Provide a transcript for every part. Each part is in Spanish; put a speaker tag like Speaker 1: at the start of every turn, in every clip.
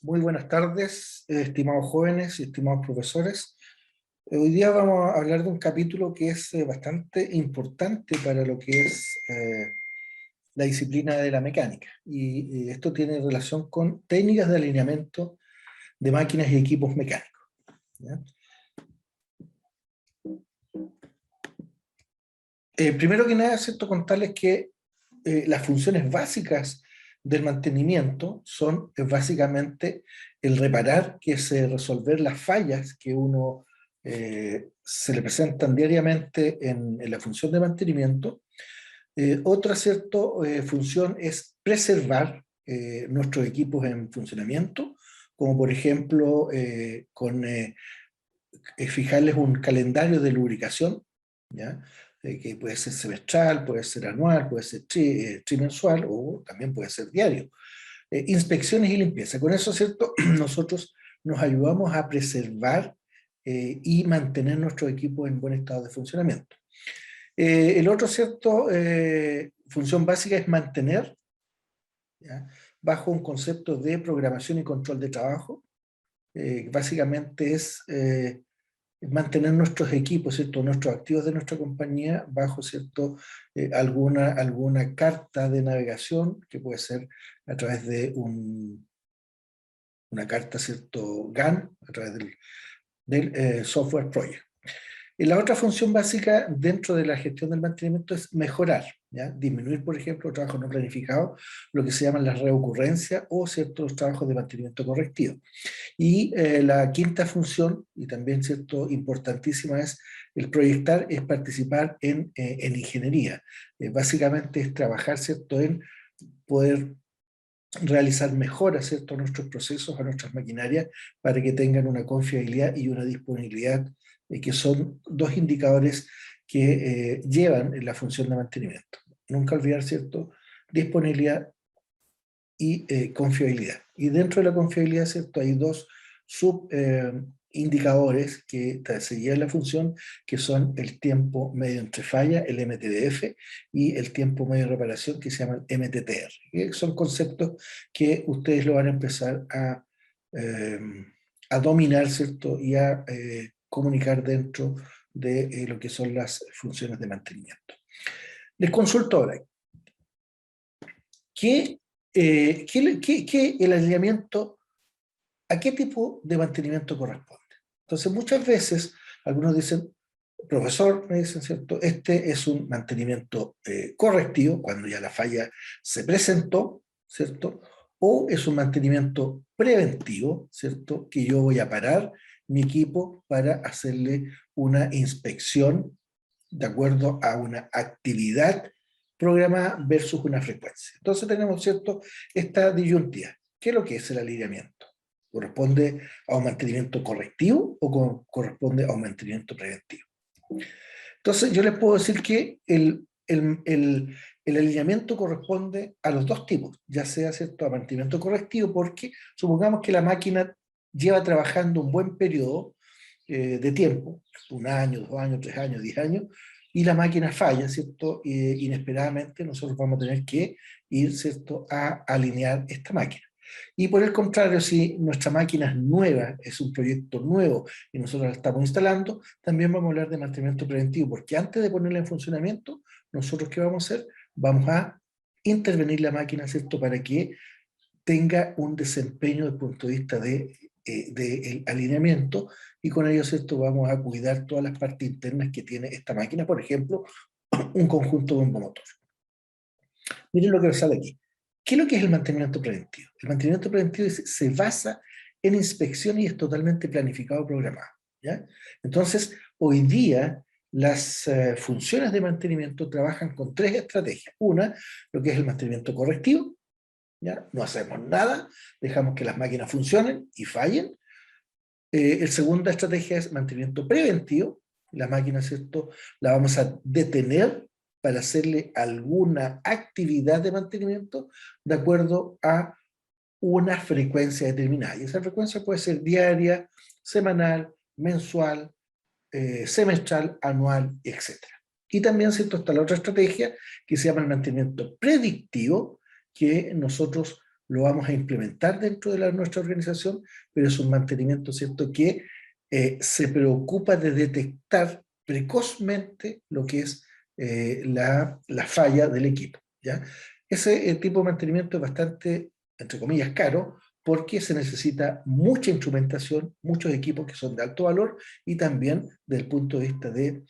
Speaker 1: Muy buenas tardes, estimados jóvenes y estimados profesores. Hoy día vamos a hablar de un capítulo que es bastante importante para lo que es la disciplina de la mecánica. Y esto tiene relación con técnicas de alineamiento de máquinas y equipos mecánicos, ¿ya? Primero que nada, ¿cierto? Contarles que las funciones básicas del mantenimiento son básicamente el reparar, que es resolver las fallas que uno se le presentan diariamente en la función de mantenimiento. Otra función es preservar nuestros equipos en funcionamiento, como por ejemplo fijarles un calendario de lubricación, ¿ya? Que puede ser semestral, puede ser anual, puede ser trimensual o también puede ser diario. Inspecciones y limpieza. Con eso, ¿cierto? Nosotros nos ayudamos a preservar y mantener nuestro equipo en buen estado de funcionamiento. El otro, función básica es mantener, ¿ya? Bajo un concepto de programación y control de trabajo. Básicamente es mantener nuestros equipos, ¿cierto? Nuestros activos de nuestra compañía bajo, ¿cierto? Alguna carta de navegación que puede ser a través de una carta, ¿cierto? GAN, a través del software project. Y la otra función básica dentro de la gestión del mantenimiento es mejorar, ¿ya? Disminuir, por ejemplo, trabajos no planificados, lo que se llaman las reocurrencias o ciertos trabajos de mantenimiento correctivo. Y la quinta función, y también cierto importantísima, es el proyectar, es participar en ingeniería. Básicamente es trabajar, ¿cierto?, en poder realizar mejoras, ¿cierto?, a nuestros procesos, a nuestras maquinarias, para que tengan una confiabilidad y una disponibilidad, que son dos indicadores que llevan en la función de mantenimiento. Nunca olvidar, ¿cierto?, disponibilidad y confiabilidad. Y dentro de la confiabilidad, ¿cierto?, hay dos subindicadores que se llevan la función, que son el tiempo medio entre falla, el MTDF, y el tiempo medio de reparación, que se llama el MTTR. Que son conceptos que ustedes lo van a empezar a dominar, ¿cierto?, y a comunicar dentro de lo que son las funciones de mantenimiento. Les consulto ahora, ¿qué el alineamiento, a qué tipo de mantenimiento corresponde? Entonces, muchas veces, algunos dicen, profesor, me dicen, ¿cierto? Este es un mantenimiento correctivo, cuando ya la falla se presentó, ¿cierto? O es un mantenimiento preventivo, ¿cierto? Que yo voy a parar mi equipo para hacerle una inspección de acuerdo a una actividad programada versus una frecuencia. Entonces tenemos, ¿cierto?, esta disyuntiva. ¿Qué es lo que es el alineamiento? ¿Corresponde a un mantenimiento correctivo o corresponde a un mantenimiento preventivo? Entonces yo les puedo decir que el alineamiento corresponde a los dos tipos, ya sea, ¿cierto?, a mantenimiento correctivo, porque supongamos que la máquina lleva trabajando un buen periodo de tiempo, 1 año, 2 años, 3 años, 10 años, y la máquina falla, ¿cierto? Inesperadamente nosotros vamos a tener que ir, ¿cierto?, a alinear esta máquina. Y por el contrario, si nuestra máquina es nueva, es un proyecto nuevo y nosotros la estamos instalando, también vamos a hablar de mantenimiento preventivo, porque antes de ponerla en funcionamiento, nosotros ¿qué vamos a hacer? Vamos a intervenir la máquina, ¿cierto?, para que tenga un desempeño desde el punto de vista del alineamiento, y con ello, ¿cierto?, vamos a cuidar todas las partes internas que tiene esta máquina, por ejemplo, un conjunto bombomotor. Miren lo que sale aquí. ¿Qué es lo que es el mantenimiento preventivo? El mantenimiento preventivo se basa en inspección y es totalmente planificado, programado, ¿ya? Entonces, hoy día las funciones de mantenimiento trabajan con 3 estrategias. Una, lo que es el mantenimiento correctivo, ¿ya? No hacemos nada, dejamos que las máquinas funcionen y fallen. La segunda estrategia es mantenimiento preventivo. La máquina, ¿cierto?, la vamos a detener para hacerle alguna actividad de mantenimiento de acuerdo a una frecuencia determinada. Y esa frecuencia puede ser diaria, semanal, mensual, semestral, anual, etc. Y también, ¿cierto?, está la otra estrategia que se llama el mantenimiento predictivo, que nosotros lo vamos a implementar dentro de nuestra organización, pero es un mantenimiento, ¿cierto?, que se preocupa de detectar precozmente lo que es la falla del equipo, ¿ya? Ese tipo de mantenimiento es bastante, entre comillas, caro, porque se necesita mucha instrumentación, muchos equipos que son de alto valor, y también desde el punto de vista de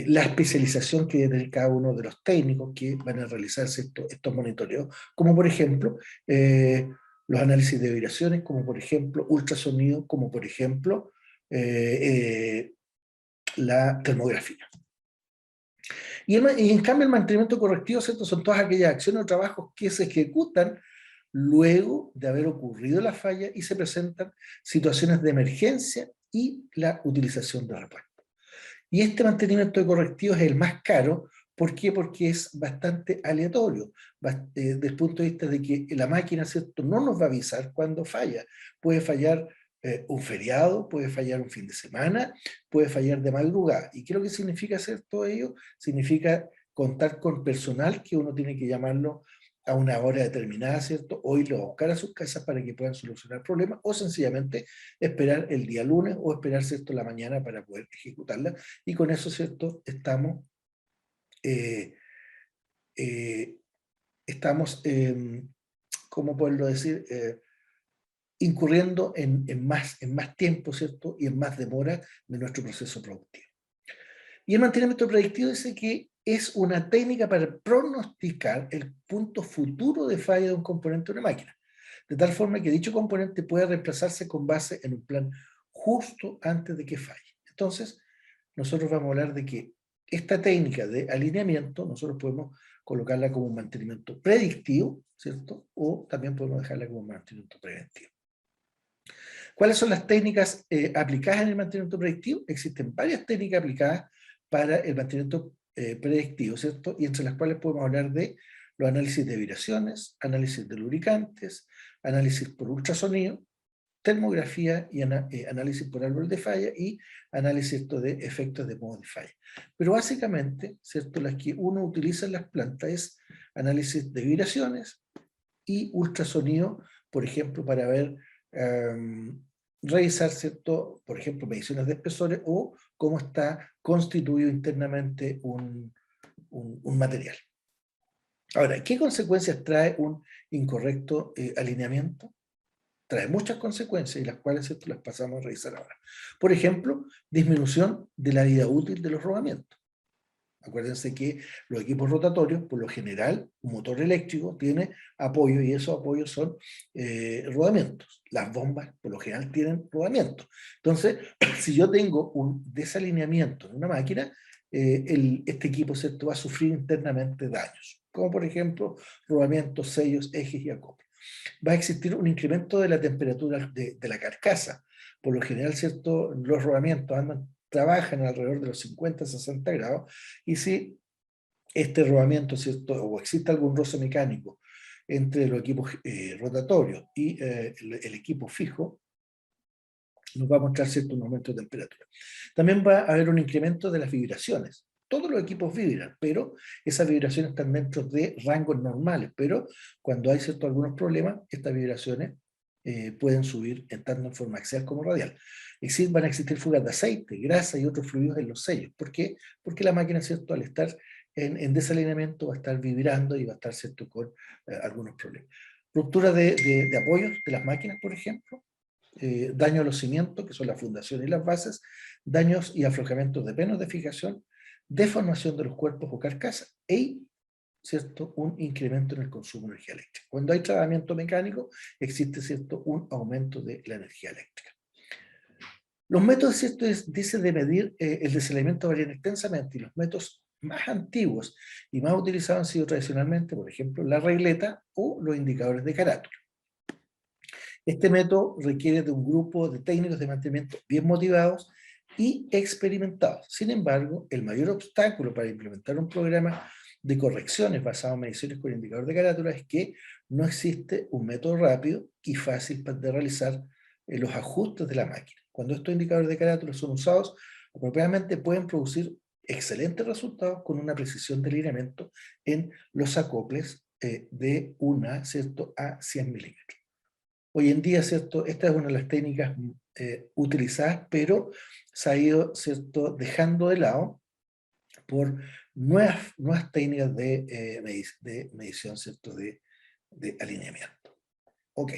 Speaker 1: la especialización que debe tener cada uno de los técnicos que van a realizarse estos monitoreos, como por ejemplo los análisis de vibraciones, como por ejemplo ultrasonido, como por ejemplo la termografía. Y en cambio el mantenimiento correctivo, ¿cierto?, son todas aquellas acciones o trabajos que se ejecutan luego de haber ocurrido la falla y se presentan situaciones de emergencia y la utilización de repuestos. Y este mantenimiento de correctivos es el más caro. ¿Por qué? Porque es bastante aleatorio, desde el punto de vista de que la máquina, ¿cierto?, no nos va a avisar cuando falla. Puede fallar un feriado, puede fallar un fin de semana, puede fallar de madrugada. ¿Y qué es lo que significa hacer todo ello? Significa contar con personal que uno tiene que llamarlo a una hora determinada, ¿cierto? O irlo a buscar a sus casas para que puedan solucionar problemas, o sencillamente esperar el día lunes o esperar, ¿cierto?, la mañana para poder ejecutarla. Y con eso, ¿cierto?, eh, eh, estamos ¿cómo poderlo decir? Incurriendo en más tiempo, ¿cierto?, y en más demora de nuestro proceso productivo. Y el mantenimiento predictivo dice que es una técnica para pronosticar el punto futuro de falla de un componente de una máquina, de tal forma que dicho componente pueda reemplazarse con base en un plan justo antes de que falle. Entonces, nosotros vamos a hablar de que esta técnica de alineamiento, nosotros podemos colocarla como un mantenimiento predictivo, ¿cierto? O también podemos dejarla como un mantenimiento preventivo. ¿Cuáles son las técnicas aplicadas en el mantenimiento predictivo? Existen varias técnicas aplicadas para el mantenimiento predictivo, ¿cierto? Y entre las cuales podemos hablar de los análisis de vibraciones, análisis de lubricantes, análisis por ultrasonido, termografía y análisis por árbol de falla y análisis de efectos de modo de falla. Pero básicamente, ¿cierto?, las que uno utiliza en las plantas es análisis de vibraciones y ultrasonido, por ejemplo, para ver, revisar, ¿cierto?, por ejemplo, mediciones de espesores o cómo está constituido internamente un material. Ahora, ¿qué consecuencias trae un incorrecto alineamiento? Trae muchas consecuencias y las cuales, ¿cierto?, las pasamos a revisar ahora. Por ejemplo, disminución de la vida útil de los rodamientos. Acuérdense que los equipos rotatorios, por lo general, un motor eléctrico tiene apoyo y esos apoyos son rodamientos. Las bombas, por lo general, tienen rodamientos. Entonces, si yo tengo un desalineamiento en una máquina, este equipo, ¿cierto?, va a sufrir internamente daños, como por ejemplo rodamientos, sellos, ejes y acoples. Va a existir un incremento de la temperatura de la carcasa. Por lo general, ¿cierto?, los rodamientos trabajan alrededor de los 50-60 grados, y si este rodamiento, ¿cierto?, o existe algún roce mecánico entre los equipos rotatorios y el equipo fijo, nos va a mostrar, ¿cierto?, un aumento de temperatura. También va a haber un incremento de las vibraciones. Todos los equipos vibran, pero esas vibraciones están dentro de rangos normales, pero cuando hay, ¿cierto?, algunos problemas, estas vibraciones pueden subir tanto en forma axial como radial. Van a existir fugas de aceite, grasa y otros fluidos en los sellos. ¿Por qué? Porque la máquina, ¿cierto?, al estar en desalineamiento va a estar vibrando y va a estar, ¿cierto?, con algunos problemas. Ruptura de apoyos de las máquinas, por ejemplo. Daño a los cimientos, que son la fundación y las bases, daños y aflojamientos de penos de fijación, deformación de los cuerpos o carcasas y, ¿cierto?, un incremento en el consumo de energía eléctrica. Cuando hay trabajamiento mecánico, existe, ¿cierto?, un aumento de la energía eléctrica. Los métodos, ¿cierto?, dicen de medir el desalineamiento varían extensamente, y los métodos más antiguos y más utilizados han sido tradicionalmente, por ejemplo, la regleta o los indicadores de carátula. Este método requiere de un grupo de técnicos de mantenimiento bien motivados y experimentados. Sin embargo, el mayor obstáculo para implementar un programa de correcciones basado en mediciones con indicador de carátula es que no existe un método rápido y fácil de realizar los ajustes de la máquina. Cuando estos indicadores de carátula son usados apropiadamente, pueden producir excelentes resultados con una precisión de alineamiento en los acoples de 1, ¿cierto?, a 100 milímetros. Hoy en día, ¿cierto?, esta es una de las técnicas utilizadas, pero se ha ido, ¿cierto?, dejando de lado por nuevas técnicas de medición, ¿cierto?, de alineamiento. Ok.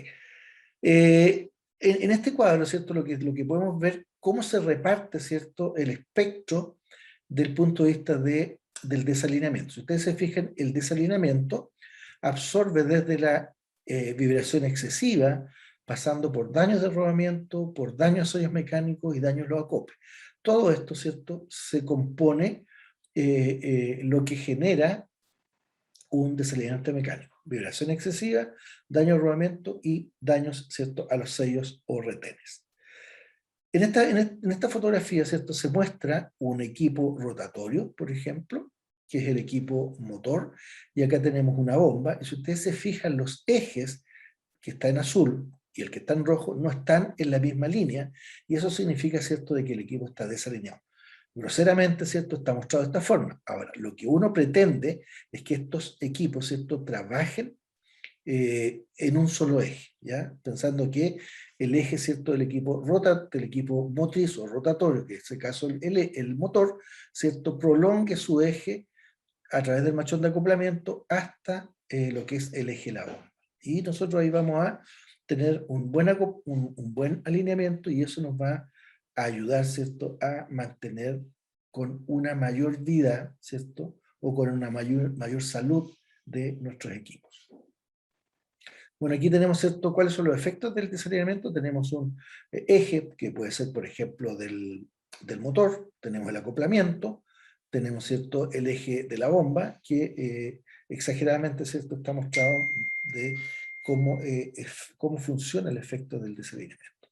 Speaker 1: En este cuadro, ¿cierto?, lo que podemos ver, cómo se reparte, ¿cierto?, el espectro del punto de vista del desalineamiento. Si ustedes se fijan, el desalineamiento absorbe desde la vibración excesiva, pasando por daños de rodamiento, por daños a sellos mecánicos y daños a los acoples. Todo esto, ¿cierto?, se compone lo que genera un desalineamiento mecánico. Vibración excesiva, daño al rodamiento y daños, ¿cierto?, a los sellos o retenes. En esta fotografía, ¿cierto?, se muestra un equipo rotatorio, por ejemplo, que es el equipo motor, y acá tenemos una bomba, y si ustedes se fijan, los ejes que está en azul y el que está en rojo no están en la misma línea, y eso significa, ¿cierto?, de que el equipo está desalineado. Groseramente, ¿cierto?, está mostrado de esta forma. Ahora, lo que uno pretende es que estos equipos, ¿cierto?, trabajen en un solo eje, ¿ya? Pensando que el eje, ¿cierto?, del equipo motriz o rotatorio, que en este caso el motor, ¿cierto?, prolongue su eje a través del machón de acoplamiento hasta lo que es el eje de la bomba. Y nosotros ahí vamos a tener un buen alineamiento, y eso nos va a ayudar, ¿cierto?, a mantener con una mayor vida, ¿cierto?, o con una mayor salud de nuestros equipos. Bueno, aquí tenemos, ¿cierto?, cuáles son los efectos del desalineamiento. Tenemos un eje, que puede ser, por ejemplo, del motor, tenemos el acoplamiento, tenemos, ¿cierto?, el eje de la bomba, que exageradamente, ¿cierto?, está mostrado de cómo funciona el efecto del desalineamiento.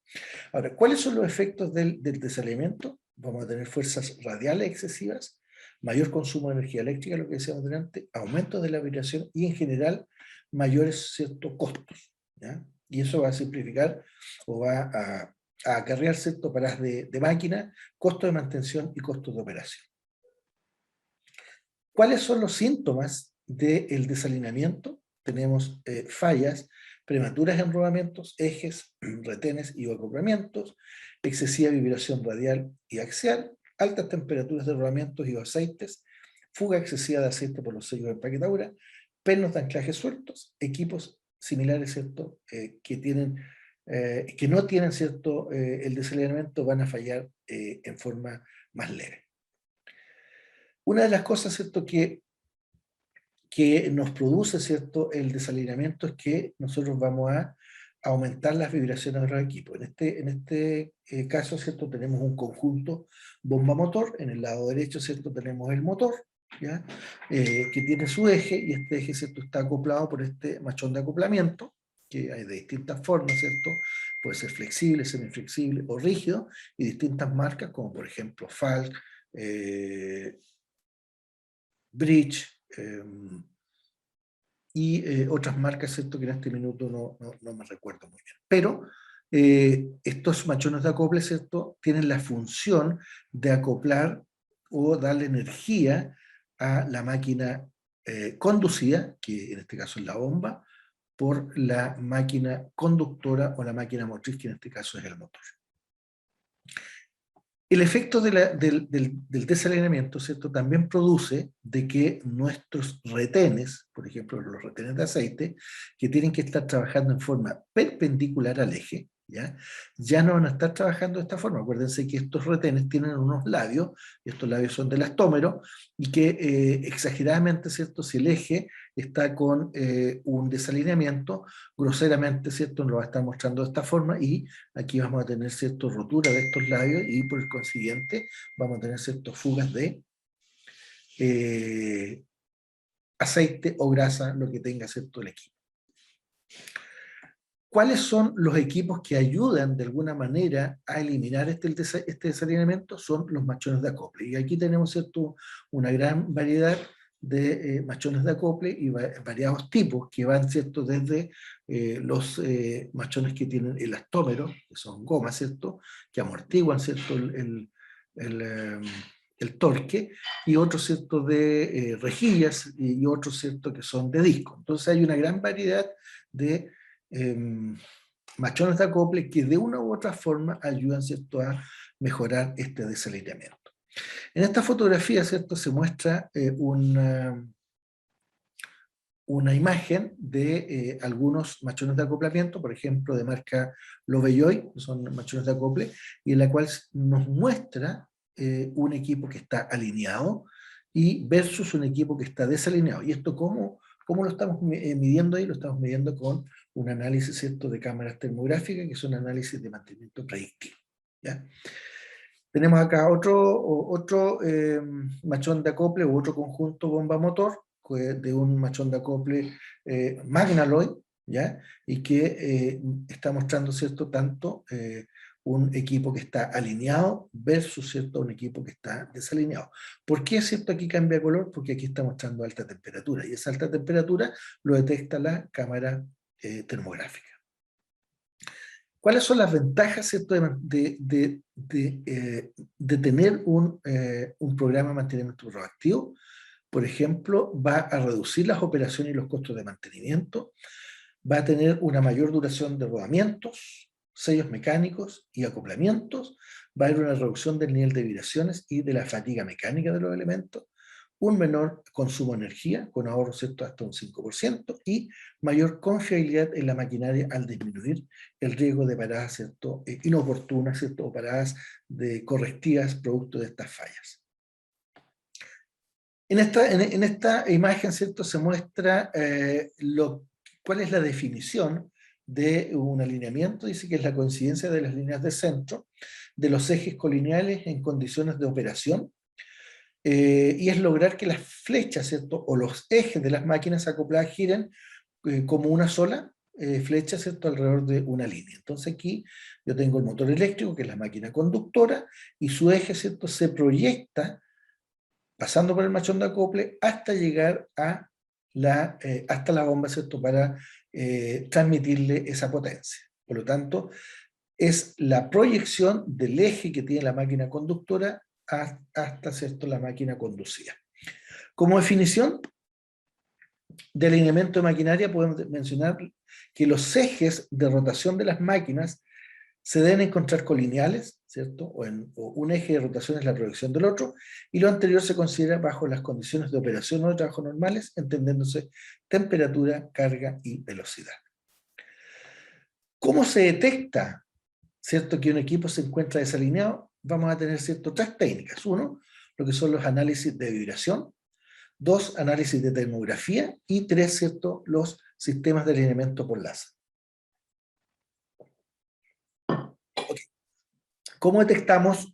Speaker 1: Ahora, ¿cuáles son los efectos del desalineamiento? Vamos a tener fuerzas radiales excesivas, mayor consumo de energía eléctrica, lo que decíamos delante, aumento de la vibración y en general mayores, ¿cierto?, costos, ¿ya? Y eso va a simplificar o va a acarrear, ¿cierto?, paradas de máquina, costos de mantención y costos de operación. ¿Cuáles son los síntomas del desalineamiento? Tenemos fallas prematuras en rodamientos, ejes, retenes y acoplamientos, excesiva vibración radial y axial, altas temperaturas de rodamientos y aceites, fuga excesiva de aceite por los sellos de empaquetadura, pernos de anclaje sueltos, equipos similares, ¿cierto?, que no tienen, ¿cierto?, el desalineamiento, van a fallar en forma más leve. Una de las cosas, ¿cierto?, que nos produce, ¿cierto?, el desalineamiento es que nosotros vamos a aumentar las vibraciones de los equipos. En este caso, ¿cierto?, tenemos un conjunto bomba-motor. En el lado derecho, ¿cierto?, tenemos el motor, ¿ya? Que tiene su eje, y este eje, ¿cierto?, está acoplado por este machón de acoplamiento, que hay de distintas formas, ¿cierto? Puede ser flexible, semiflexible o rígido, y distintas marcas, como por ejemplo Falk, Bridge, y otras marcas, ¿cierto?, que en este minuto no me recuerdo muy bien. Pero estos machones de acople, ¿cierto?, tienen la función de acoplar o darle energía a la máquina conducida, que en este caso es la bomba, por la máquina conductora o la máquina motriz, que en este caso es el motor. El efecto del desalineamiento, ¿cierto?, también produce de que nuestros retenes, por ejemplo, los retenes de aceite, que tienen que estar trabajando en forma perpendicular al eje, ya no van a estar trabajando de esta forma. Acuérdense que estos retenes tienen unos labios, y estos labios son del elastómero, y que exageradamente, ¿cierto?, si el eje está con un desalineamiento, groseramente, ¿cierto?, nos lo va a estar mostrando de esta forma, y aquí vamos a tener, ¿cierto?, rotura de estos labios, y por el consiguiente vamos a tener, ¿cierto?, fugas de aceite o grasa, lo que tenga, ¿cierto?, el equipo. ¿Cuáles son los equipos que ayudan de alguna manera a eliminar este desalineamiento? Son los machones de acople. Y aquí tenemos, ¿cierto?, una gran variedad de machones de acople y variados tipos que van, ¿cierto?, desde los machones que tienen elastómero, que son gomas, ¿cierto?, que amortiguan, ¿cierto?, el torque, y otros, ¿cierto?, de rejillas, y otros, ¿cierto?, que son de disco. Entonces hay una gran variedad de machones de acople que de una u otra forma ayudan, ¿cierto?, a mejorar este desalineamiento. En esta fotografía, ¿cierto?, se muestra una imagen de algunos machones de acoplamiento, por ejemplo, de marca Lovejoy, que son machones de acople, y en la cual nos muestra un equipo que está alineado y versus un equipo que está desalineado. ¿Y esto cómo lo estamos midiendo ahí? Lo estamos midiendo con un análisis, ¿cierto?, de cámaras termográficas, que son análisis de mantenimiento predictivo, ¿ya? Tenemos acá otro machón de acople u otro conjunto bomba-motor de un machón de acople Magnaloy, ¿ya? Y que está mostrando, ¿cierto?, tanto un equipo que está alineado versus, ¿cierto?, un equipo que está desalineado. ¿Por qué, cierto, aquí cambia color? Porque aquí está mostrando alta temperatura, y esa alta temperatura lo detecta la cámara termográfica. ¿Cuáles son las ventajas, ¿cierto?, de tener un programa de mantenimiento proactivo? Por ejemplo, va a reducir las operaciones y los costos de mantenimiento, va a tener una mayor duración de rodamientos, sellos mecánicos y acoplamientos, va a haber una reducción del nivel de vibraciones y de la fatiga mecánica de los elementos, un menor consumo de energía, con ahorro, ¿cierto?, hasta un 5%, y mayor confiabilidad en la maquinaria al disminuir el riesgo de paradas, ¿cierto?, inoportunas, ¿cierto?, o paradas correctivas producto de estas fallas. En esta imagen, ¿cierto?, se muestra cuál es la definición de un alineamiento. Dice que es la coincidencia de las líneas de centro de los ejes colineales en condiciones de operación, y es lograr que las flechas, ¿cierto?, o los ejes de las máquinas acopladas giren como una sola flecha, ¿cierto?, alrededor de una línea. Entonces aquí yo tengo el motor eléctrico, que es la máquina conductora, y su eje, ¿cierto?, se proyecta pasando por el machón de acople hasta llegar a hasta la bomba, ¿cierto?, para transmitirle esa potencia. Por lo tanto, es la proyección del eje que tiene la máquina conductora hasta, ¿cierto?, la máquina conducida. Como definición de alineamiento de maquinaria, podemos mencionar que los ejes de rotación de las máquinas se deben encontrar colineales, ¿cierto? O un eje de rotación es la proyección del otro, y lo anterior se considera bajo las condiciones de operación o de trabajo normales, entendiéndose temperatura, carga y velocidad. ¿Cómo se detecta, cierto, que un equipo se encuentra desalineado? Vamos a tener, cierto, tres técnicas. Uno, lo que son los análisis de vibración. Dos, análisis de termografía. Y tres, cierto, los sistemas de alineamiento por láser. Okay. ¿Cómo detectamos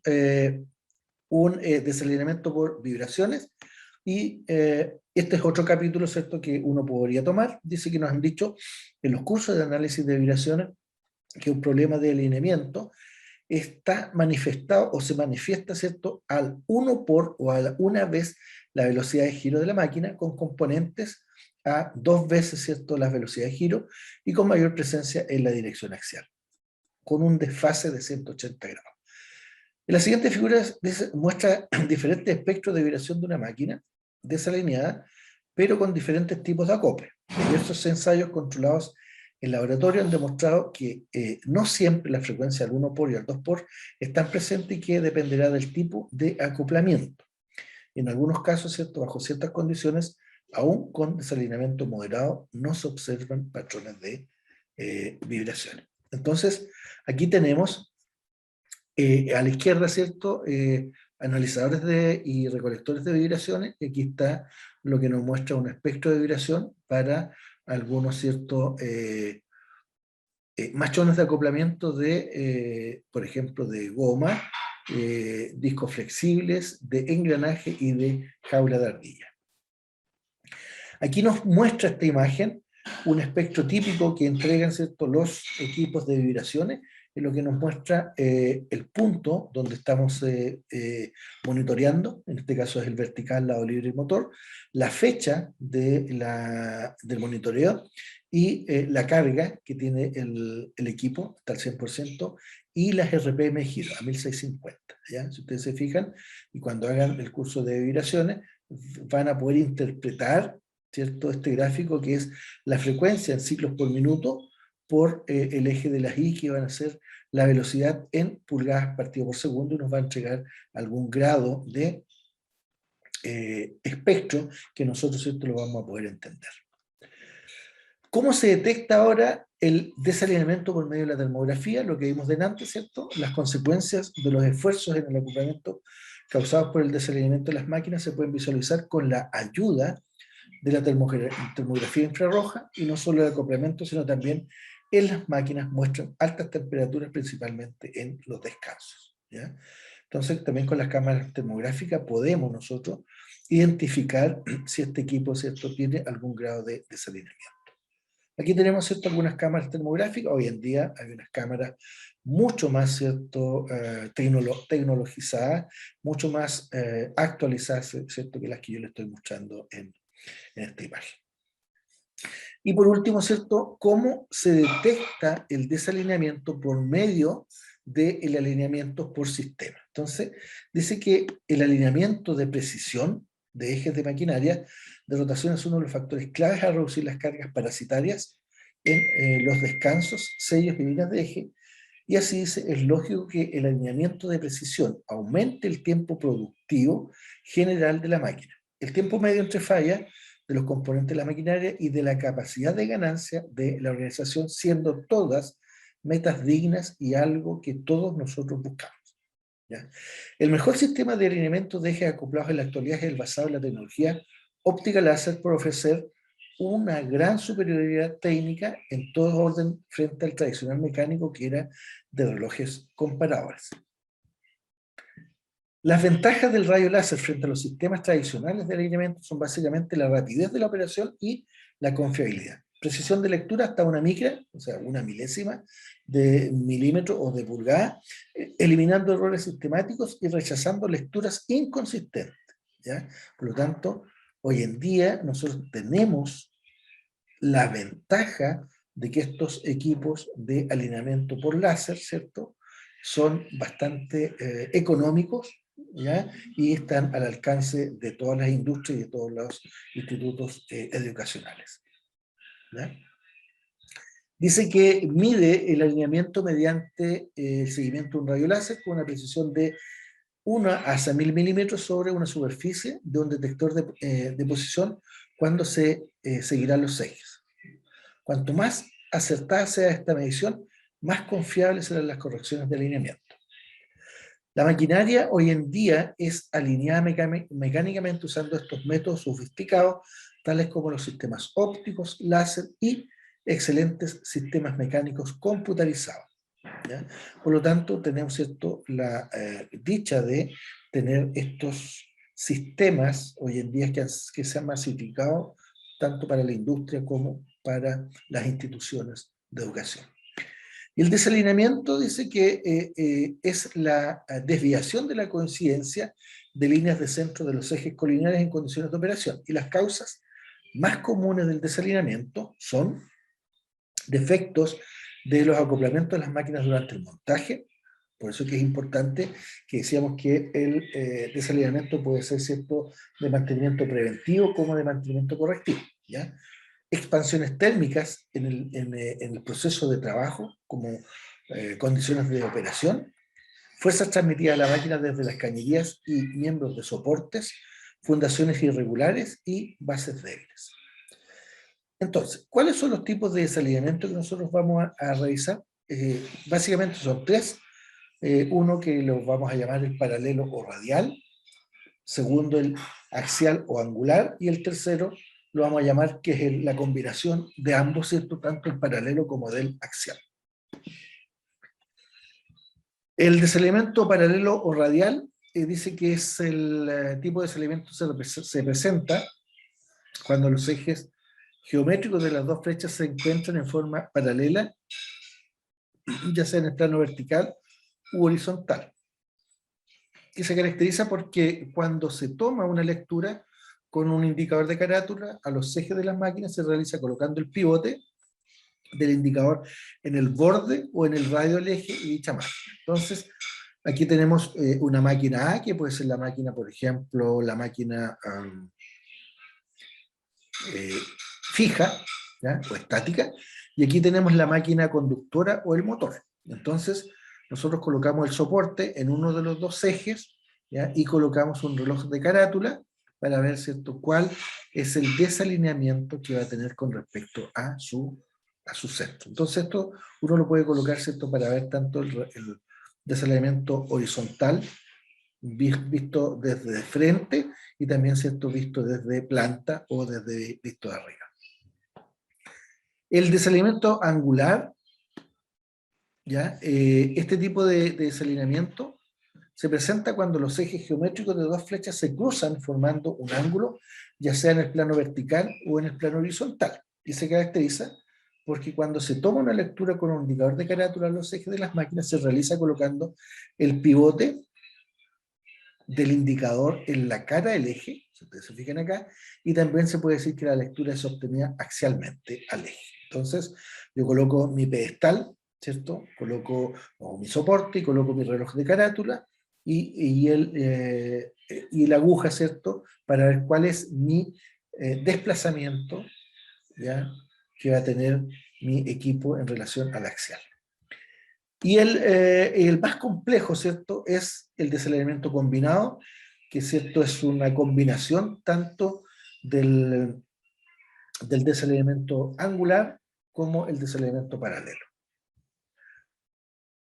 Speaker 1: un desalineamiento por vibraciones? Y este es otro capítulo, ¿cierto?, que uno podría tomar. Dice que nos han dicho en los cursos de análisis de vibraciones que un problema de alineamiento está manifestado o se manifiesta, ¿cierto?, al 1 por o a una vez la velocidad de giro de la máquina, con componentes a 2 veces, ¿cierto?, la velocidad de giro, y con mayor presencia en la dirección axial, con un desfase de 180 grados. En la siguiente figura muestra diferentes espectros de vibración de una máquina desalineada, pero con diferentes tipos de acople. Diversos ensayos controlados en laboratorio han demostrado que no siempre la frecuencia al 1 por y al 2 por están presentes, y que dependerá del tipo de acoplamiento. En algunos casos, ¿cierto?, bajo ciertas condiciones, aún con desalineamiento moderado, no se observan patrones de vibraciones. Entonces, aquí tenemos a la izquierda, ¿cierto?, analizadores y recolectores de vibraciones, y aquí está lo que nos muestra un espectro de vibración para algunos, ¿cierto?, machones de acoplamiento por ejemplo, de goma, discos flexibles, de engranaje y de jaula de ardilla. Aquí nos muestra esta imagen un espectro típico que entregan, ¿cierto?, los equipos de vibraciones, en lo que nos muestra el punto donde estamos monitoreando. En este caso es el vertical, lado libre y motor, la fecha del monitoreo y la carga que tiene el equipo hasta el 100%, y las RPM de giro a 1650, ¿ya? Si ustedes se fijan, y cuando hagan el curso de vibraciones, van a poder interpretar, ¿cierto?, este gráfico que es la frecuencia en ciclos por minuto por el eje de las Y, que van a ser la velocidad en pulgadas partido por segundo, y nos va a entregar algún grado de espectro que nosotros, ¿cierto?, lo vamos a poder entender. ¿Cómo se detecta ahora el desalineamiento por medio de la termografía? Lo que vimos delante, ¿cierto? Las consecuencias de los esfuerzos en el acoplamiento causados por el desalineamiento de las máquinas se pueden visualizar con la ayuda de la termografía infrarroja, y no solo el acoplamiento, sino también en las máquinas muestran altas temperaturas, principalmente en los descansos, ¿ya? Entonces, también con las cámaras termográficas podemos nosotros identificar si este equipo, ¿cierto?, tiene algún grado de desalineamiento. Aquí tenemos, ¿cierto?, algunas cámaras termográficas. Hoy en día hay unas cámaras mucho más, ¿cierto?, tecnologizadas, mucho más actualizadas, ¿cierto?, que las que yo les estoy mostrando en esta imagen. Y por último, ¿cierto?, cómo se detecta el desalineamiento por medio del alineamiento por sistema. Entonces, dice que el alineamiento de precisión de ejes de maquinaria de rotación es uno de los factores claves a reducir las cargas parasitarias en los descansos, sellos y líneas de eje, y así dice, es lógico que el alineamiento de precisión aumente el tiempo productivo general de la máquina, el tiempo medio entre fallas de los componentes de la maquinaria y de la capacidad de ganancia de la organización, siendo todas metas dignas y algo que todos nosotros buscamos, ¿ya? El mejor sistema de alineamiento de ejes acoplados en la actualidad es el basado en la tecnología óptica láser, por ofrecer una gran superioridad técnica en todo orden frente al tradicional mecánico que era de relojes comparadores. Las ventajas del rayo láser frente a los sistemas tradicionales de alineamiento son básicamente la rapidez de la operación y la confiabilidad. Precisión de lectura hasta una micra, o sea, una milésima de milímetro o de pulgada, eliminando errores sistemáticos y rechazando lecturas inconsistentes, ¿ya? Por lo tanto, hoy en día nosotros tenemos la ventaja de que estos equipos de alineamiento por láser, ¿cierto?, son bastante económicos, ¿ya?, y están al alcance de todas las industrias y de todos los institutos educacionales, ¿ya? Dice que mide el alineamiento mediante el seguimiento de un rayo láser con una precisión de 1 hasta 1000 milímetros sobre una superficie de un detector de posición cuando se seguirán los ejes. Cuanto más acertada sea esta medición, más confiables serán las correcciones de alineamiento. La maquinaria hoy en día es alineada mecánicamente usando estos métodos sofisticados, tales como los sistemas ópticos, láser y excelentes sistemas mecánicos computarizados, ¿ya? Por lo tanto, tenemos, ¿cierto?, la dicha de tener estos sistemas hoy en día que se han masificado tanto para la industria como para las instituciones de educación. Y el desalineamiento dice que es la desviación de la coincidencia de líneas de centro de los ejes colineares en condiciones de operación. Y las causas más comunes del desalineamiento son defectos de los acoplamientos de las máquinas durante el montaje. Por eso que es importante que decíamos que el desalineamiento puede ser, ¿cierto?, de mantenimiento preventivo como de mantenimiento correctivo, ¿ya? Expansiones térmicas en el proceso de trabajo, como condiciones de operación, fuerzas transmitidas a la máquina desde las cañerías y miembros de soportes, fundaciones irregulares y bases débiles. Entonces, ¿cuáles son los tipos de desalineamiento que nosotros vamos a revisar? Básicamente son tres. Uno que lo vamos a llamar el paralelo o radial, segundo el axial o angular, y el tercero lo vamos a llamar que es la combinación de ambos, ¿cierto?, tanto el paralelo como del axial. El desalineamiento paralelo o radial dice que es el tipo de desalineamiento se presenta cuando los ejes geométricos de las dos flechas se encuentran en forma paralela, ya sea en el plano vertical u horizontal, que se caracteriza porque cuando se toma una lectura con un indicador de carátula a los ejes de las máquinas se realiza colocando el pivote del indicador en el borde o en el radio del eje y dicha máquina. Entonces, aquí tenemos una máquina A, que puede ser la máquina, por ejemplo, la máquina eh, fija, ¿ya? O estática, y aquí tenemos la máquina conductora o el motor. Entonces, nosotros colocamos el soporte en uno de los dos ejes, ¿ya? Y colocamos un reloj de carátula para ver, ¿cierto?, cuál es el desalineamiento que va a tener con respecto a su centro. Entonces, esto uno lo puede colocar, ¿cierto?, para ver tanto el desalineamiento horizontal visto desde frente y también, ¿cierto?, visto desde planta o desde visto de arriba. El desalineamiento angular, ¿ya? Este tipo de desalineamiento se presenta cuando los ejes geométricos de dos flechas se cruzan formando un ángulo, ya sea en el plano vertical o en el plano horizontal, y se caracteriza porque cuando se toma una lectura con un indicador de carátula, los ejes de las máquinas se realiza colocando el pivote del indicador en la cara del eje, si ustedes se fijan acá, y también se puede decir que la lectura es obtenida axialmente al eje. Entonces, yo coloco mi pedestal, ¿cierto? Coloco mi soporte y coloco mi reloj de carátula y la aguja, ¿cierto? Para ver cuál es mi desplazamiento, ¿ya?, que va a tener mi equipo en relación al axial. Y el más complejo, ¿cierto?, es el desalineamiento combinado, que, ¿cierto?, es una combinación tanto del desalineamiento angular como el desalineamiento paralelo.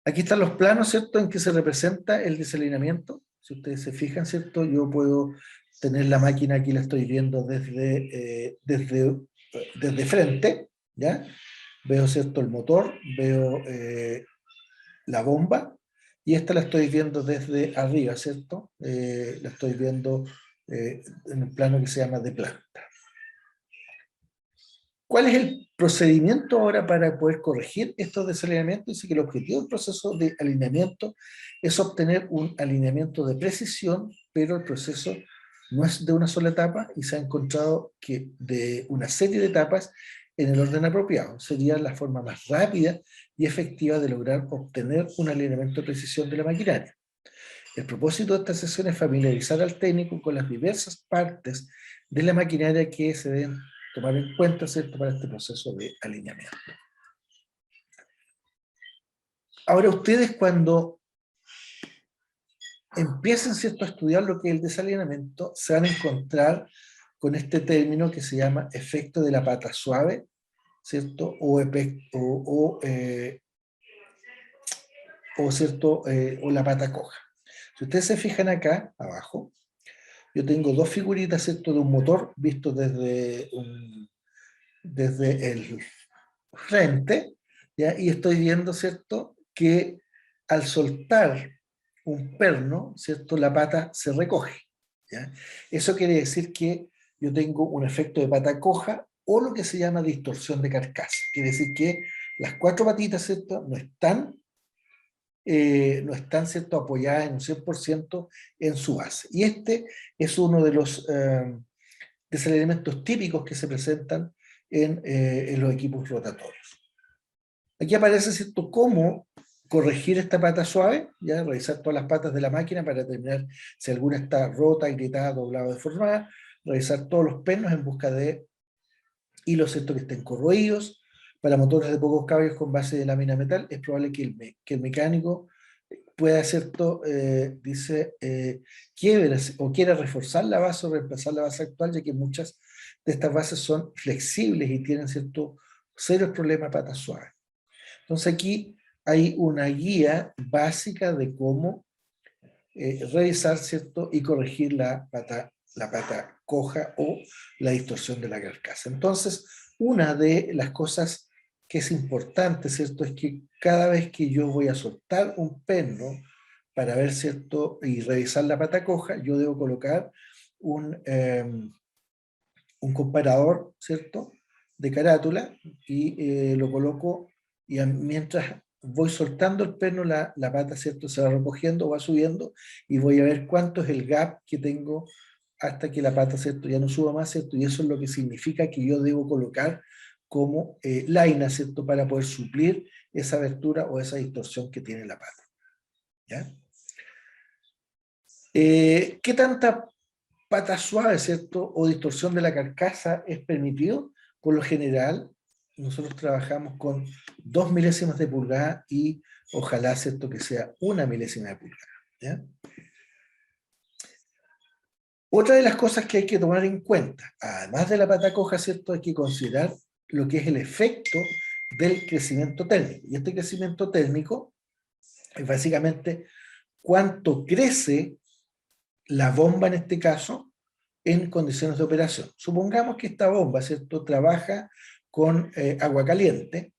Speaker 1: Aquí están los planos, ¿cierto?, en que se representa el desalineamiento. Si ustedes se fijan, ¿cierto?, yo puedo tener la máquina, aquí la estoy viendo desde frente, ¿ya? Veo, ¿cierto?, el motor, veo la bomba, y esta la estoy viendo desde arriba, ¿cierto? La estoy viendo en un plano que se llama de planta. ¿Cuál es el procedimiento ahora para poder corregir estos desalineamientos? Dice que el objetivo del proceso de alineamiento es obtener un alineamiento de precisión, pero el proceso no es de una sola etapa y se ha encontrado que de una serie de etapas en el orden apropiado. Sería la forma más rápida y efectiva de lograr obtener un alineamiento de precisión de la maquinaria. El propósito de esta sesión es familiarizar al técnico con las diversas partes de la maquinaria que se deben tomar en cuenta, ¿cierto?, para este proceso de alineamiento. Ahora, ustedes cuando empiecen, ¿cierto?, a estudiar lo que es el desalineamiento, se van a encontrar con este término que se llama efecto de la pata suave, ¿cierto?, ¿cierto?, o la pata coja. Si ustedes se fijan acá, abajo, yo tengo dos figuritas, ¿cierto?, de un motor visto desde el frente, ¿ya? Y estoy viendo, ¿cierto?, que al soltar un perno, ¿cierto?, la pata se recoge, ¿ya? Eso quiere decir que yo tengo un efecto de pata coja o lo que se llama distorsión de carcasa. Quiere decir que las cuatro patitas, ¿cierto?, no están, ¿cierto?, apoyadas en un 100% en su base. Y este es uno de los desalineamientos típicos que se presentan en los equipos rotatorios. Aquí aparece, ¿cierto?, cómo corregir esta pata suave, ya revisar todas las patas de la máquina para determinar si alguna está rota, agrietada, doblada o deformada, revisar todos los pernos en busca de hilos, ¿cierto?, que estén corroídos. Para motores de pocos caballos con base de lámina metal es probable que el mecánico pueda, ¿cierto?, quiebre o quiera reforzar la base o reemplazar la base actual, ya que muchas de estas bases son flexibles y tienen, ¿cierto?, serios problemas de patas suaves. Entonces aquí hay una guía básica de cómo revisar, ¿cierto?, y corregir la pata coja o la distorsión de la carcasa. Entonces, una de las cosas que es importante, ¿cierto?, es que cada vez que yo voy a soltar un perno para ver, ¿cierto?, y revisar la pata coja, yo debo colocar un comparador, ¿cierto?, de carátula y lo coloco y mientras voy soltando el perno, la pata, ¿cierto?, se va recogiendo, va subiendo y voy a ver cuánto es el gap que tengo hasta que la pata, ¿cierto?, ya no suba más, ¿cierto? Y eso es lo que significa que yo debo colocar como laina, ¿cierto? Para poder suplir esa abertura o esa distorsión que tiene la pata. ¿Ya? ¿Qué tanta pata suave, ¿cierto? O distorsión de la carcasa es permitido? Por lo general, nosotros trabajamos con 2 milésimas de pulgada y ojalá, ¿cierto? Que sea 1 milésima de pulgada. ¿Ya? Otra de las cosas que hay que tomar en cuenta, además de la pata coja, ¿cierto? Hay que considerar lo que es el efecto del crecimiento térmico. Y este crecimiento térmico es básicamente cuánto crece la bomba en este caso en condiciones de operación. Supongamos que esta bomba, ¿cierto?, trabaja con agua caliente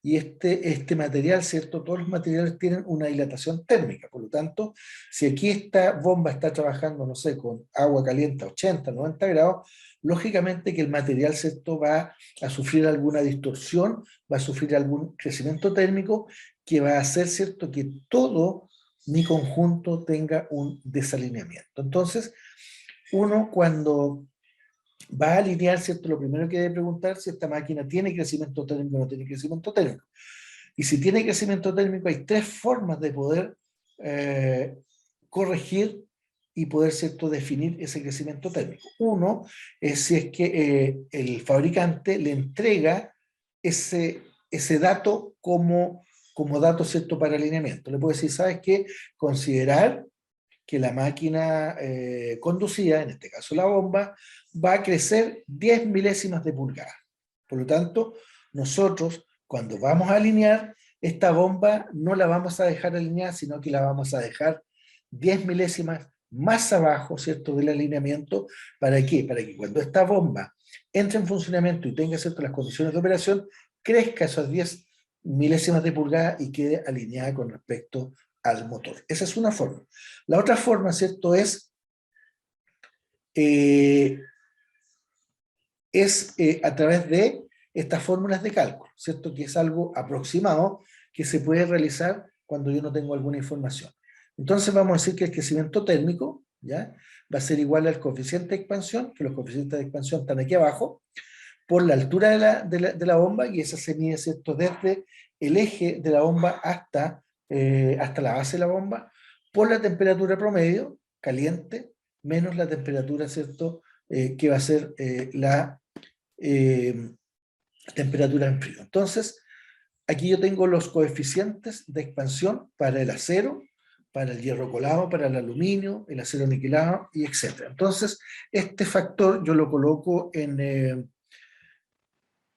Speaker 1: y este material, ¿cierto?, todos los materiales tienen una dilatación térmica. Por lo tanto, si aquí esta bomba está trabajando, no sé, con agua caliente a 80, 90 grados, lógicamente que el material, ¿cierto?, va a sufrir alguna distorsión, va a sufrir algún crecimiento térmico que va a hacer, ¿cierto?, que todo mi conjunto tenga un desalineamiento. Entonces, uno cuando va a alinear, ¿cierto? Lo primero que debe preguntar si esta máquina tiene crecimiento térmico o no tiene crecimiento térmico. Y si tiene crecimiento térmico, hay 3 formas de poder corregir y poder, ¿cierto?, definir ese crecimiento térmico. Uno es si es que el fabricante le entrega ese dato como dato, ¿cierto?, para alineamiento. Le puede decir, ¿sabes qué? Considerar que la máquina conducida, en este caso la bomba, va a crecer 10 milésimas de pulgada. Por lo tanto, nosotros, cuando vamos a alinear, esta bomba no la vamos a dejar alineada, sino que la vamos a dejar 10 milésimas más abajo, ¿cierto?, del alineamiento. ¿Para qué? Para que cuando esta bomba entre en funcionamiento y tenga, ¿cierto?, las condiciones de operación, crezca esas 10 milésimas de pulgada y quede alineada con respecto al motor. Esa es una forma. La otra forma, ¿cierto?, eh, es a través de estas fórmulas de cálculo, ¿cierto?, que es algo aproximado que se puede realizar cuando yo no tengo alguna información. Entonces vamos a decir que el crecimiento térmico, ¿ya?, va a ser igual al coeficiente de expansión, que los coeficientes de expansión están aquí abajo, por la altura de la bomba, y esa se mide, ¿cierto?, desde el eje de la bomba hasta la base de la bomba, por la temperatura promedio, caliente, menos la temperatura, ¿cierto?, que va a ser la eh, temperatura en frío. Entonces, aquí yo tengo los coeficientes de expansión para el acero, para el hierro colado, para el aluminio, el acero aniquilado, y etc. Entonces, este factor yo lo coloco en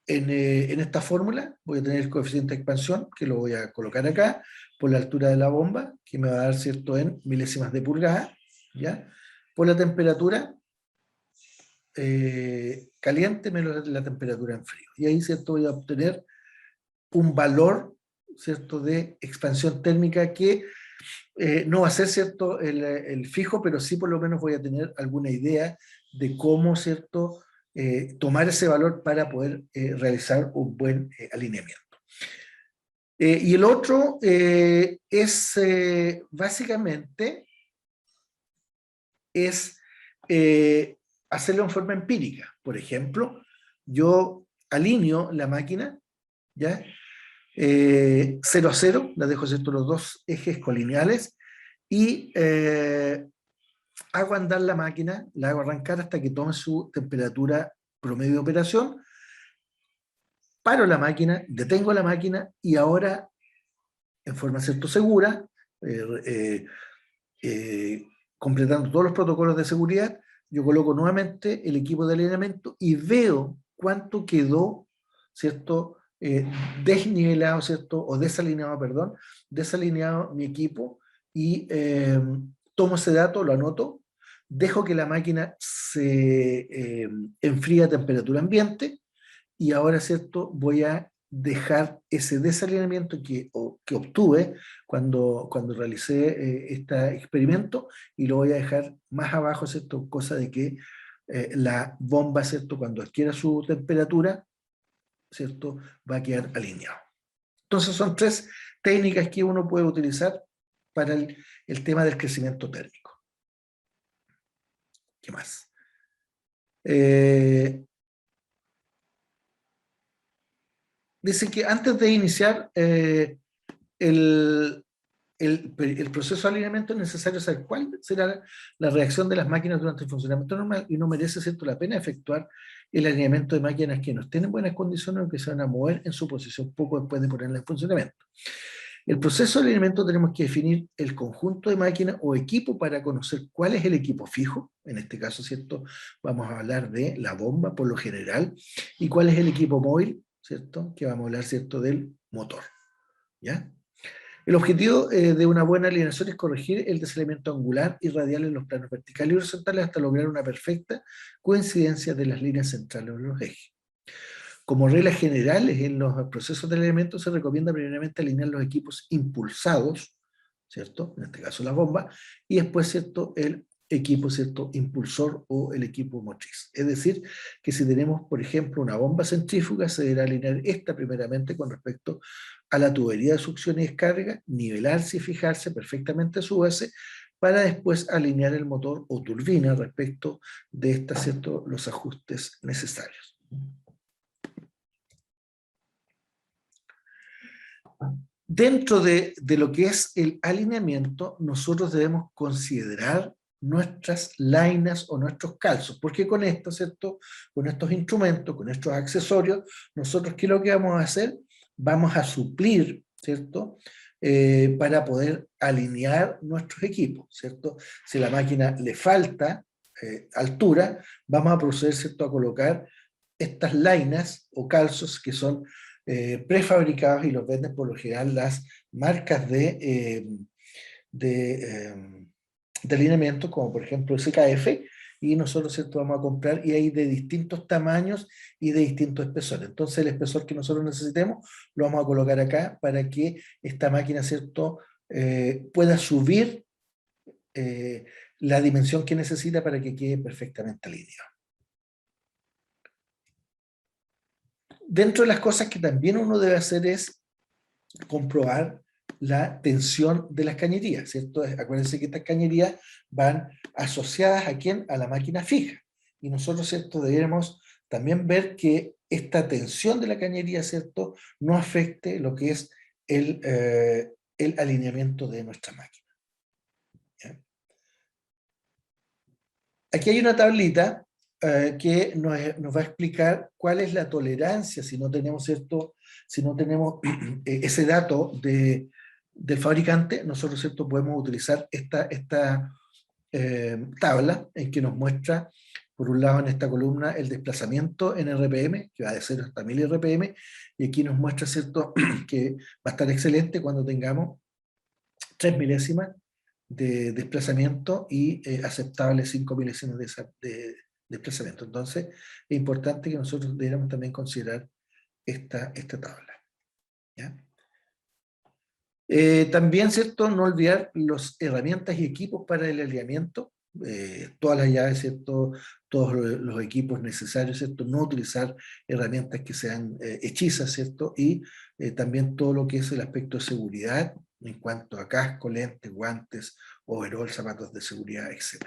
Speaker 1: esta fórmula. Voy a tener el coeficiente de expansión, que lo voy a colocar acá, por la altura de la bomba, que me va a dar, ¿cierto?, en milésimas de pulgada, ¿ya? Por la temperatura caliente menos la temperatura en frío. Y ahí, ¿cierto?, voy a obtener un valor, ¿cierto?, de expansión térmica que no va a ser, ¿cierto?, el fijo, pero sí por lo menos voy a tener alguna idea de cómo, ¿cierto?, tomar ese valor para poder realizar un buen alineamiento. Y el otro es básicamente es hacerlo en forma empírica. Por ejemplo, yo alineo la máquina, ¿ya? 0 a 0, la dejo, ¿cierto?, los dos ejes colineales, y hago andar la máquina, la hago arrancar hasta que tome su temperatura promedio de operación, paro la máquina, detengo la máquina, y ahora, en forma, ¿cierto?, segura, eh, eh, eh, completando todos los protocolos de seguridad, yo coloco nuevamente el equipo de alineamiento y veo cuánto quedó, ¿cierto?, desnivelado, ¿cierto?, o desalineado, perdón, desalineado mi equipo, y tomo ese dato, lo anoto, dejo que la máquina se enfríe a temperatura ambiente, y ahora, ¿cierto?, voy a dejar ese desalineamiento que obtuve cuando realicé este experimento, y lo voy a dejar más abajo, ¿cierto?, cosa de que la bomba, ¿cierto?, cuando adquiera su temperatura, ¿cierto?, va a quedar alineado. Entonces son 3 técnicas que uno puede utilizar para el tema del crecimiento térmico. ¿Qué más? dice que antes de iniciar el, el proceso de alineamiento es necesario saber cuál será la reacción de las máquinas durante el funcionamiento normal y no merece, ¿cierto?, la pena efectuar el alineamiento de máquinas que no estén en buenas condiciones o que se van a mover en su posición poco después de ponerlas en funcionamiento. El proceso de alineamiento tenemos que definir el conjunto de máquinas o equipo para conocer cuál es el equipo fijo, en este caso, ¿cierto?, vamos a hablar de la bomba por lo general, y cuál es el equipo móvil, ¿cierto?, que vamos a hablar, ¿cierto?, del motor, ¿ya? El objetivo de una buena alineación es corregir el desalineamiento angular y radial en los planos verticales y horizontales hasta lograr una perfecta coincidencia de las líneas centrales de los ejes. Como reglas generales, en los procesos de alineamiento se recomienda primeramente alinear los equipos impulsados, ¿cierto?, en este caso la bomba, y después, ¿cierto?, el equipo, ¿cierto?, impulsor o el equipo motriz. Es decir, que si tenemos, por ejemplo, una bomba centrífuga, se deberá alinear esta primeramente con respecto a la tubería de succión y descarga, nivelarse y fijarse perfectamente su base, para después alinear el motor o turbina respecto de estas, ¿cierto?, los ajustes necesarios. Dentro de lo que es el alineamiento, nosotros debemos considerar nuestras lainas o nuestros calzos, porque con esto, ¿cierto?, con estos instrumentos, con estos accesorios, nosotros, ¿qué es lo que vamos a hacer? Vamos a suplir, ¿cierto?, para poder alinear nuestros equipos, ¿cierto? Si a la máquina le falta altura, vamos a proceder, ¿cierto?, a colocar estas lainas o calzos que son prefabricados y los venden por lo general las marcas de, de alineamiento, como por ejemplo SKF, y nosotros, ¿cierto?, vamos a comprar, y hay de distintos tamaños y de distintos espesores. Entonces el espesor que nosotros necesitemos lo vamos a colocar acá para que esta máquina, ¿cierto?, pueda subir la dimensión que necesita para que quede perfectamente alineado. Dentro de las cosas que también uno debe hacer es comprobar la tensión de las cañerías, ¿cierto? Acuérdense que estas cañerías van asociadas ¿a quién? A la máquina fija. Y nosotros, ¿cierto?, deberíamos también ver que esta tensión de la cañería, ¿cierto?, no afecte lo que es el alineamiento de nuestra máquina. ¿Ya? Aquí hay una tablita que nos va a explicar cuál es la tolerancia si no tenemos, ¿cierto?, si no tenemos ese dato del fabricante. Nosotros, ¿cierto?, podemos utilizar esta tabla en que nos muestra, por un lado en esta columna, el desplazamiento en RPM, que va de 0 hasta 1000 RPM, y aquí nos muestra, ¿cierto?, que va a estar excelente cuando tengamos 3 milésimas de desplazamiento y aceptable 5 milésimas de desplazamiento. Entonces, es importante que nosotros debiéramos también considerar esta tabla, ¿ya? También, ¿cierto?, no olvidar las herramientas y equipos para el alineamiento, todas las llaves, ¿cierto?, todos los equipos necesarios, ¿cierto?, no utilizar herramientas que sean hechizas, ¿cierto?, y también todo lo que es el aspecto de seguridad en cuanto a casco, lentes, guantes, overol, zapatos de seguridad, etc.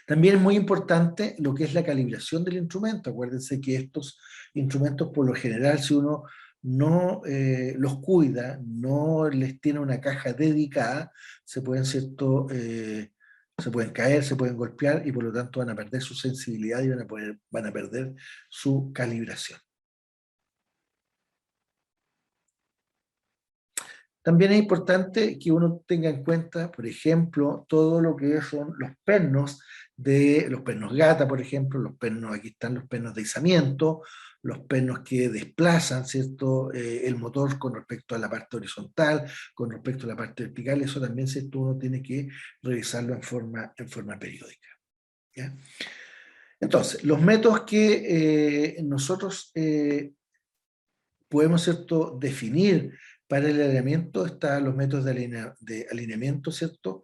Speaker 1: También es muy importante lo que es la calibración del instrumento. Acuérdense que estos instrumentos, por lo general, si uno no los cuida, no les tiene una caja dedicada, se pueden, ¿cierto?, se pueden caer, se pueden golpear, y por lo tanto van a perder su sensibilidad y van a perder su calibración. También es importante que uno tenga en cuenta, por ejemplo, todo lo que son los pernos gata, por ejemplo, los pernos, aquí están los pernos de izamiento, los pernos que desplazan, ¿cierto?, el motor con respecto a la parte horizontal, con respecto a la parte vertical. Eso también, ¿cierto?, uno tiene que revisarlo en forma periódica, ¿ya? Entonces, los métodos que nosotros podemos, ¿cierto?, definir para el alineamiento, están los métodos de alineamiento, ¿cierto?,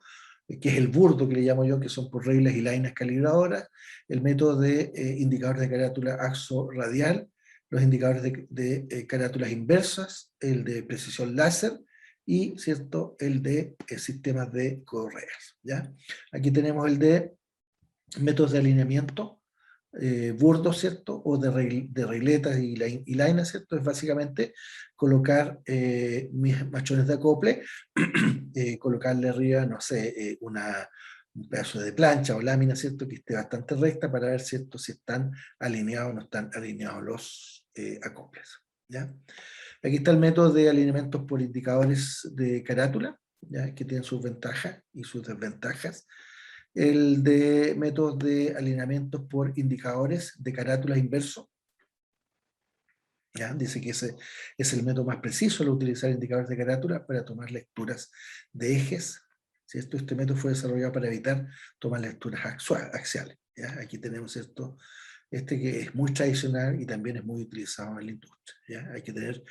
Speaker 1: que es el burdo, que le llamo yo, que son por reglas y lainas calibradoras, el método de indicadores de carátula axo-radial, los indicadores de carátulas inversas, el de precisión láser y, ¿cierto?, el de sistemas de correas, ¿ya? Aquí tenemos el de métodos de alineamiento, burdos, ¿cierto? O de regletas y lainas, ¿cierto? Es básicamente colocar mis machones de acople, colocarle arriba, no sé, un pedazo de plancha o lámina, ¿cierto? Que esté bastante recta para ver, ¿cierto? Si están alineados o no están alineados los acoples, ¿ya? Aquí está el método de alineamientos por indicadores de carátula, ¿ya? Que tienen sus ventajas y sus desventajas. El de métodos de alineamientos por indicadores de carátula inverso, ¿ya? Dice que ese es el método más preciso al utilizar indicadores de carátula para tomar lecturas de ejes. ¿Cierto? Este método fue desarrollado para evitar tomar lecturas axiales, ¿ya? Aquí tenemos esto, que es muy tradicional y también es muy utilizado en la industria, ¿ya? Hay que tener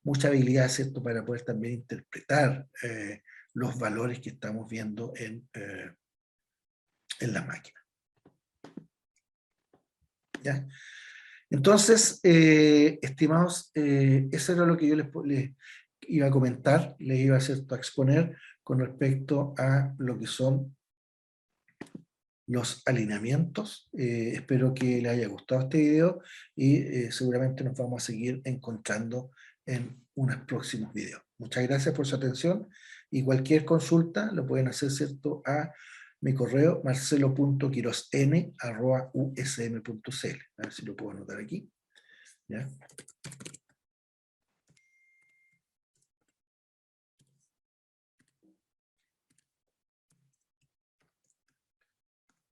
Speaker 1: mucha habilidad, ¿cierto?, para poder también interpretar los valores que estamos viendo en la máquina, ¿ya? Entonces, estimados, eso era lo que yo les iba a comentar, les iba a hacer, a exponer con respecto a lo que son los alineamientos. Espero que les haya gustado este video y seguramente nos vamos a seguir encontrando en unos próximos videos. Muchas gracias por su atención y cualquier consulta lo pueden hacer, ¿cierto?, a mi correo marcelo.quirosn@usm.cl. A ver si lo puedo anotar aquí, ¿ya?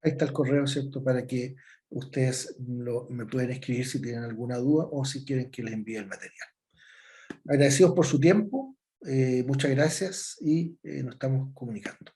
Speaker 1: Ahí está el correo, ¿cierto?, para que ustedes me pueden escribir si tienen alguna duda o si quieren que les envíe el material. Agradecidos por su tiempo, muchas gracias y nos estamos comunicando.